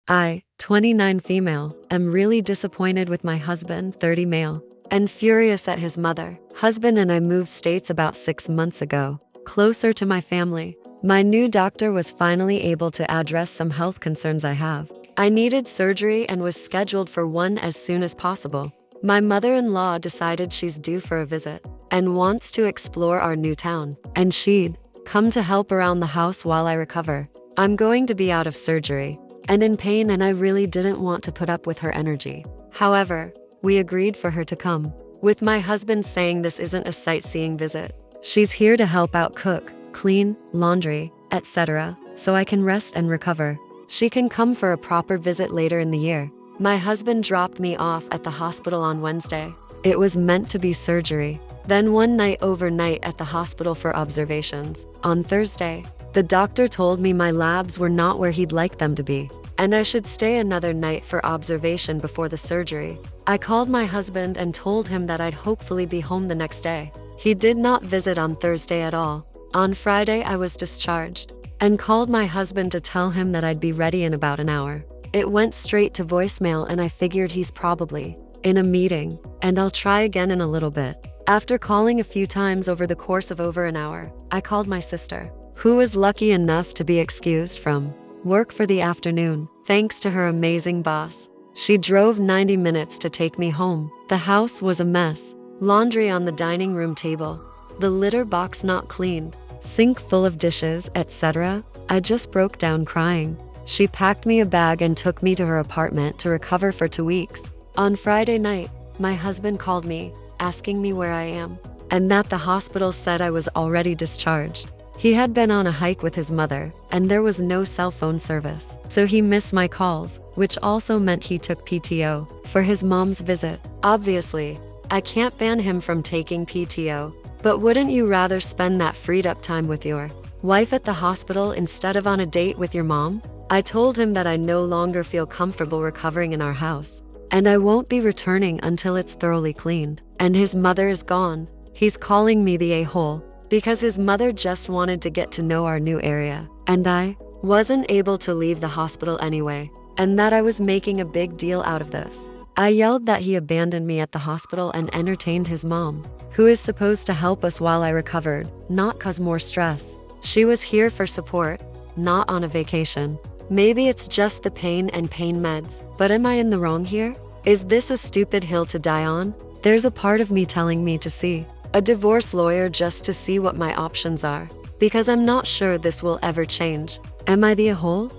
I, 29 female, am really disappointed with my husband, 30 male, and furious at his mother. Husband and I moved states about 6 months ago, closer to my family. My new doctor was finally able to address some health concerns I have. I needed surgery and was scheduled for one as soon as possible. My mother-in-law decided she's due for a visit and wants to explore our new town, and she'd come to help around the house while I recover. I'm going to be out of surgery and in pain, and I really didn't want to put up with her energy. However, we agreed for her to come, with my husband saying this isn't a sightseeing visit. She's here to help out, cook, clean, laundry, etc., so I can rest and recover. She can come for a proper visit later in the year. My husband dropped me off at the hospital on Wednesday. It was meant to be surgery. Then one night overnight at the hospital for observations. On Thursday, the doctor told me my labs were not where he'd like them to be, and I should stay another night for observation before the surgery. I called my husband and told him that I'd hopefully be home the next day. He did not visit on Thursday at all. On Friday, I was discharged and called my husband to tell him that I'd be ready in about an hour. It went straight to voicemail, and I figured he's probably in a meeting, and I'll try again in a little bit. After calling a few times over the course of over an hour, I called my sister, who was lucky enough to be excused from work for the afternoon, thanks to her amazing boss. She drove 90 minutes to take me home. The house was a mess. Laundry on the dining room table, the litter box not cleaned, sink full of dishes, etc. I just broke down crying. She packed me a bag and took me to her apartment to recover for 2 weeks. On Friday night, my husband called me, asking me where I am, and that the hospital said I was already discharged. He had been on a hike with his mother, and there was no cell phone service, so he missed my calls, which also meant he took PTO for his mom's visit. Obviously, I can't ban him from taking PTO, but wouldn't you rather spend that freed up time with your wife at the hospital instead of on a date with your mom? I told him that I no longer feel comfortable recovering in our house, and I won't be returning until it's thoroughly cleaned, and his mother is gone. He's calling me the a-hole because his mother just wanted to get to know our new area, and I wasn't able to leave the hospital anyway, and that I was making a big deal out of this. I yelled that he abandoned me at the hospital and entertained his mom, who is supposed to help us while I recovered, not cause more stress. She was here for support, not on a vacation. Maybe it's just the pain and pain meds, but am I in the wrong here? Is this a stupid hill to die on? There's a part of me telling me to see a divorce lawyer just to see what my options are, because I'm not sure this will ever change. Am I the a-hole?